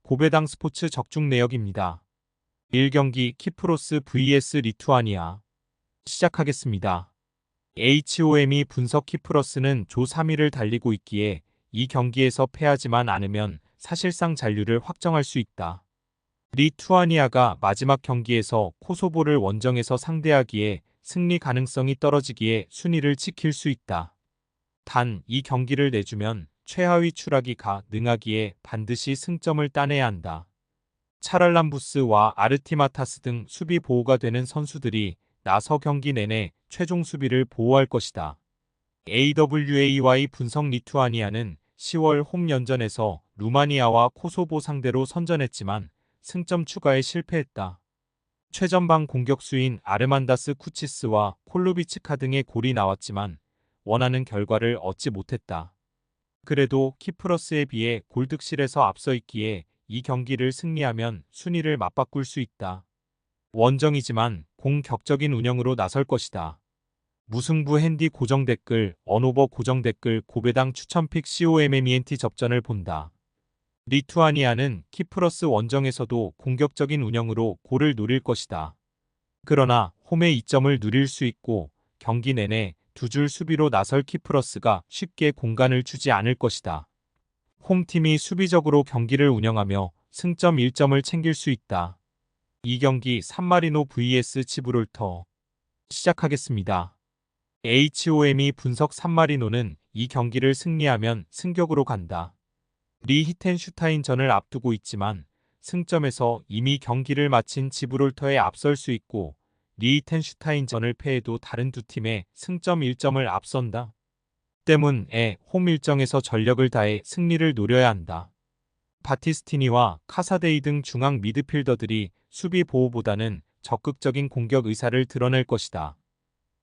고배당 스포츠 적중 내역입니다. 1경기 키프로스 vs 리투아니아 시작하겠습니다. HOM이 분석 키프로스는 조 3위를 달리고 있기에 이 경기에서 패하지만 않으면 사실상 잔류를 확정할 수 있다. 리투아니아가 마지막 경기에서 코소보를 원정에서 상대하기에 승리 가능성이 떨어지기에 순위를 지킬 수 있다. 단 이 경기를 내주면 최하위 추락이 가능하기에 반드시 승점을 따내야 한다. 차랄람부스와 아르티마타스 등 수비 보호가 되는 선수들이 나서 경기 내내 최종 수비를 보호할 것이다. AWAY 분석 리투아니아는 10월 홈 연전에서 루마니아와 코소보 상대로 선전했지만 승점 추가에 실패했다. 최전방 공격수인 아르만다스 쿠치스와 콜루비츠카 등의 골이 나왔지만 원하는 결과를 얻지 못했다. 그래도 키프러스에 비해 골득실에서 앞서 있기에 이 경기를 승리하면 순위를 맞바꿀 수 있다. 원정이지만 공격적인 운영으로 나설 것이다. 무승부 핸디 고정 댓글, 언오버 고정 댓글, 고배당 추천픽 COMMENT 접전을 본다. 리투아니아는 키프러스 원정에서도 공격적인 운영으로 골을 노릴 것이다. 그러나 홈의 이점을 누릴 수 있고 경기 내내 두 줄 수비로 나설 키프러스가 쉽게 공간을 주지 않을 것이다. 홈팀이 수비적으로 경기를 운영하며 승점 1점을 챙길 수 있다. 이 경기 산마리노 vs 지브롤터 시작하겠습니다. HOM이 분석 산마리노는 이 경기를 승리하면 승격으로 간다. 리히텐슈타인전을 앞두고 있지만 승점에서 이미 경기를 마친 지브롤터에 앞설 수 있고 리히텐슈타인전을 패해도 다른 두 팀의 승점 1점을 앞선다. 때문에 홈 일정에서 전력을 다해 승리를 노려야 한다. 바티스티니와 카사데이 등 중앙 미드필더들이 수비 보호보다는 적극적인 공격 의사를 드러낼 것이다.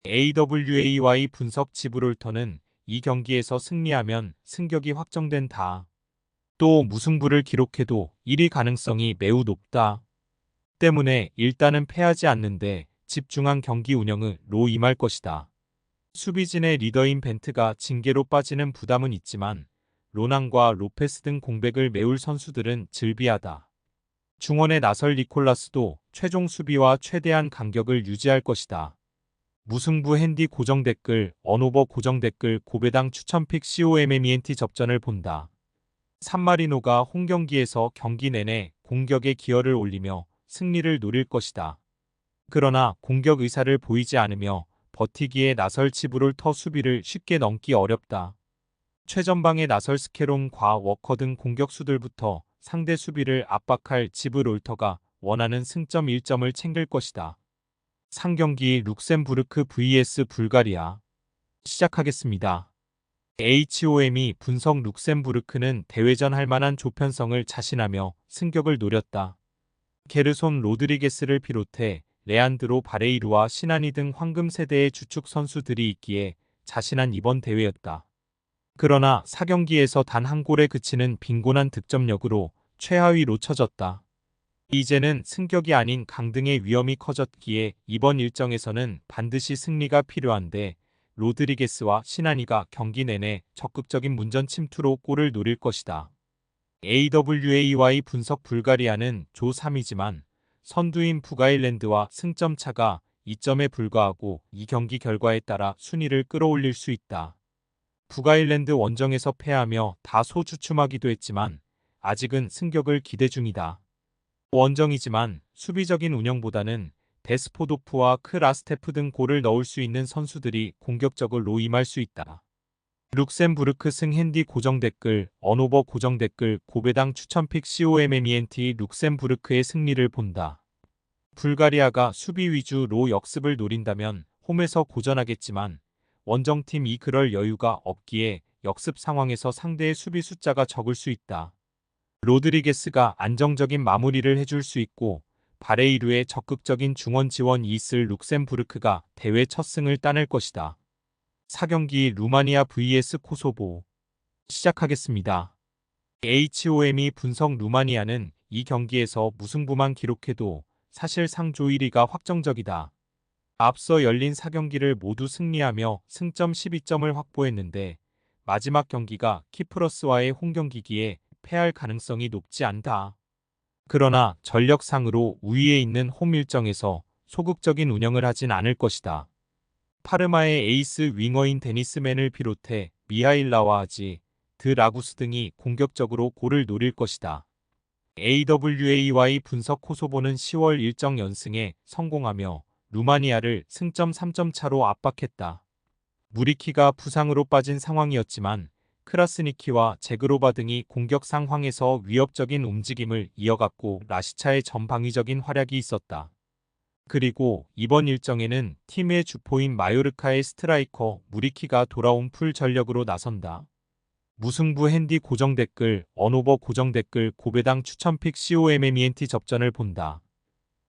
AWAY 분석 지브롤터는 이 경기에서 승리하면 승격이 확정된다. 또 무승부를 기록해도 1위 가능성이 매우 높다. 때문에 일단은 패하지 않는데 집중한 경기 운영으로 임할 것이다. 수비진의 리더인 벤트가 징계로 빠지는 부담은 있지만 로낭과 로페스 등 공백을 메울 선수들은 즐비하다. 중원에 나설 니콜라스도 최종 수비와 최대한 간격을 유지할 것이다. 무승부 핸디 고정 댓글, 언오버 고정 댓글, 고배당 추천픽 COMMENT 접전을 본다. 산마리노가 홈 경기에서 경기 내내 공격에 기여를 올리며 승리를 노릴 것이다. 그러나 공격 의사를 보이지 않으며 버티기에 나설 지브롤터 수비를 쉽게 넘기 어렵다. 최전방에 나설 스케론과 워커 등 공격수들부터 상대 수비를 압박할 지브롤터가 원하는 승점 1점을 챙길 것이다. 상경기 룩셈부르크 vs 불가리아 시작하겠습니다. HOM이 분석 룩셈부르크는 대회전 할 만한 조편성을 자신하며 승격을 노렸다. 게르손 로드리게스를 비롯해 레안드로 바레이루와 시나니 등 황금 세대의 주축 선수들이 있기에 자신한 이번 대회였다. 그러나 4경기에서 단 한 골에 그치는 빈곤한 득점력으로 최하위로 처졌다. 이제는 승격이 아닌 강등의 위험이 커졌기에 이번 일정에서는 반드시 승리가 필요한데 로드리게스와 시나니가 경기 내내 적극적인 문전 침투로 골을 노릴 것이다. AWAY 분석 불가리아는 조 3위지만 선두인 북아일랜드와 승점 차가 2점에 불과하고 이 경기 결과에 따라 순위를 끌어올릴 수 있다. 북아일랜드 원정에서 패하며 다소 주춤하기도 했지만 아직은 승격을 기대 중이다. 원정이지만 수비적인 운영보다는 데스포도프와 크라스테프 등 골을 넣을 수 있는 선수들이 공격적으로 임할 수 있다. 룩셈부르크 승 핸디 고정 댓글, 언오버 고정 댓글, 고배당 추천픽 COMMENT 룩셈부르크의 승리를 본다. 불가리아가 수비 위주로 역습을 노린다면 홈에서 고전하겠지만 원정팀이 그럴 여유가 없기에 역습 상황에서 상대의 수비 숫자가 적을 수 있다. 로드리게스가 안정적인 마무리를 해줄 수 있고 바레이루의 적극적인 중원 지원이 있을 룩셈부르크가 대회 첫 승을 따낼 것이다. 4경기 루마니아 vs 코소보 시작하겠습니다. HOM이 분석 루마니아는 이 경기에서 무승부만 기록해도 사실상 조 1위가 확정적이다. 앞서 열린 4경기를 모두 승리하며 승점 12점을 확보했는데 마지막 경기가 키프러스와의 홈경기기에 패할 가능성이 높지 않다. 그러나 전력상으로 우위에 있는 홈 일정에서 소극적인 운영을 하진 않을 것이다. 파르마의 에이스 윙어인 데니스맨을 비롯해 미하일 라와하지, 드라구스 등이 공격적으로 골을 노릴 것이다. AWAY 분석 코소보는 10월 일정 연승에 성공하며 루마니아를 승점 3점 차로 압박했다. 무리키가 부상으로 빠진 상황이었지만 크라스니키와 제그로바 등이 공격 상황에서 위협적인 움직임을 이어갔고 라시차의 전방위적인 활약이 있었다. 그리고 이번 일정에는 팀의 주포인 마요르카의 스트라이커 무리키가 돌아온 풀 전력으로 나선다. 무승부 핸디 고정 댓글, 언오버 고정 댓글, 고배당 추천픽 COMMENT 접전을 본다.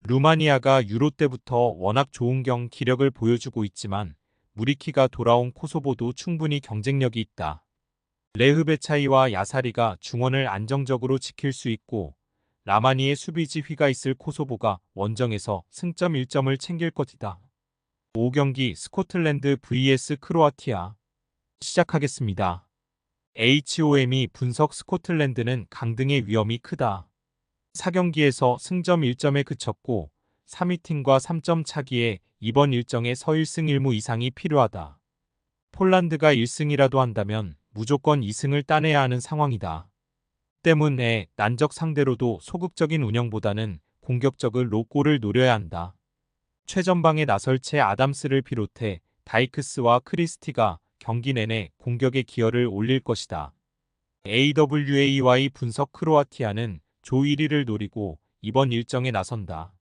루마니아가 유로 때부터 워낙 좋은 경기력을 보여주고 있지만 무리키가 돌아온 코소보도 충분히 경쟁력이 있다. 레흐베차이와 야사리가 중원을 안정적으로 지킬 수 있고 라마니의 수비 지휘가 있을 코소보가 원정에서 승점 1점을 챙길 것이다. 5경기 스코틀랜드 vs 크로아티아 시작하겠습니다. HOM이 분석 스코틀랜드는 강등의 위험이 크다. 4경기에서 승점 1점에 그쳤고 3위 팀과 3점 차기에 이번 일정에 서 1승 1무 이상이 필요하다. 폴란드가 1승이라도 한다면 무조건 2승을 따내야 하는 상황이다. 때문에 난적 상대로도 소극적인 운영보다는 공격적으로 골을 노려야 한다. 최전방에 나설 채 아담스를 비롯해 다이크스와 크리스티가 경기 내내 공격의 기여를 올릴 것이다. AWAY 분석 크로아티아는 조 1위를 노리고 이번 일정에 나선다.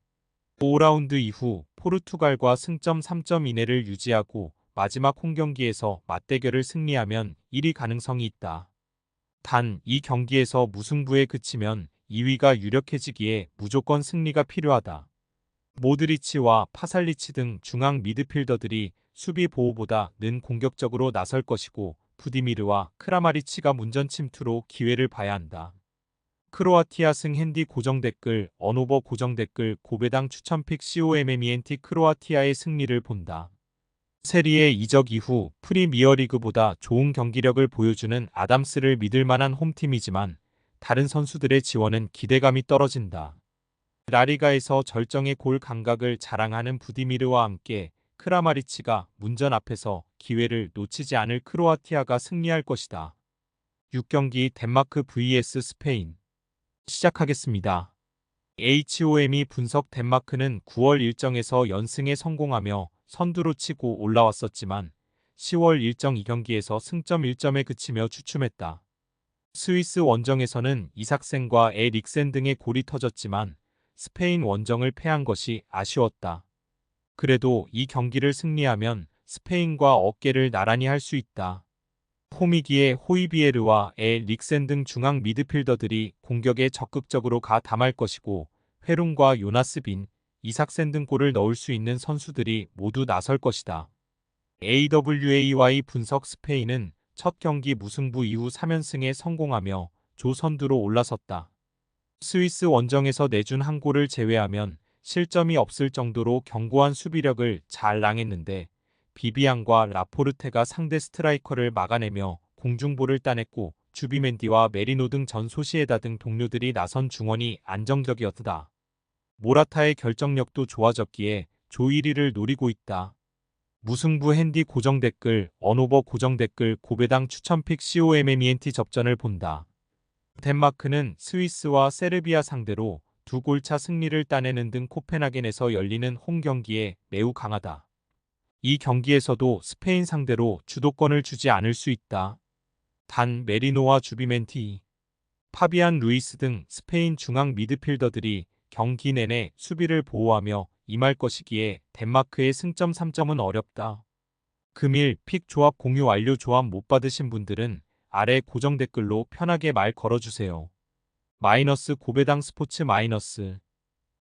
5라운드 이후 포르투갈과 승점 3점 이내를 유지하고 마지막 홈경기에서 맞대결을 승리하면 1위 가능성이 있다. 단 이 경기에서 무승부에 그치면 2위가 유력해지기에 무조건 승리가 필요하다. 모드리치와 파살리치 등 중앙 미드필더들이 수비 보호보다 는 공격적으로 나설 것이고 부디미르와 크라마리치가 문전 침투로 기회를 봐야 한다. 크로아티아 승 핸디 고정 댓글, 언오버 고정 댓글, 고배당 추천픽 COMMENT 크로아티아의 승리를 본다. 세리에 이적 이후 프리미어리그보다 좋은 경기력을 보여주는 아담스를 믿을 만한 홈팀이지만 다른 선수들의 지원은 기대감이 떨어진다. 라리가에서 절정의 골 감각을 자랑하는 부디미르와 함께 크라마리치가 문전 앞에서 기회를 놓치지 않을 크로아티아가 승리할 것이다. 6경기 덴마크 vs 스페인 시작하겠습니다. HOM이 분석 덴마크는 9월 일정에서 연승에 성공하며 선두로 치고 올라왔었지만 10월 일정 2경기에서 승점 1점에 그치며 주춤했다. 스위스 원정에서는 이삭센과 에릭센 등의 골이 터졌지만 스페인 원정을 패한 것이 아쉬웠다. 그래도 이 경기를 승리하면 스페인과 어깨를 나란히 할 수 있다. 홈이기에 호이비에르와 에릭센 등 중앙 미드필더들이 공격에 적극적으로 가담할 것이고 헤룬과 요나스 빈, 이삭센 등 골을 넣을 수 있는 선수들이 모두 나설 것이다. AWAY 분석 스페인은 첫 경기 무승부 이후 3연승에 성공하며 조선두로 올라섰다. 스위스 원정에서 내준 한 골을 제외하면 실점이 없을 정도로 견고한 수비력을 잘 낭했는데 비비앙과 라포르테가 상대 스트라이커를 막아내며 공중볼을 따냈고 주비멘디와 메리노 등 전 소시에다 등 동료들이 나선 중원이 안정적이었다. 모라타의 결정력도 좋아졌기에 조 1위를 노리고 있다. 무승부 핸디 고정 댓글, 언오버 고정 댓글, 고배당 추천픽 COMMENT 접전을 본다. 덴마크는 스위스와 세르비아 상대로 2골차 승리를 따내는 등 코펜하겐에서 열리는 홈 경기에 매우 강하다. 이 경기에서도 스페인 상대로 주도권을 주지 않을 수 있다. 단 메리노와 주비멘티, 파비안 루이스 등 스페인 중앙 미드필더들이 경기 내내 수비를 보호하며 임할 것이기에 덴마크의 승점 3점은 어렵다. 금일 픽 조합 공유 완료. 조합 못 받으신 분들은 아래 고정 댓글로 편하게 말 걸어주세요. 마이너스 고배당 스포츠 마이너스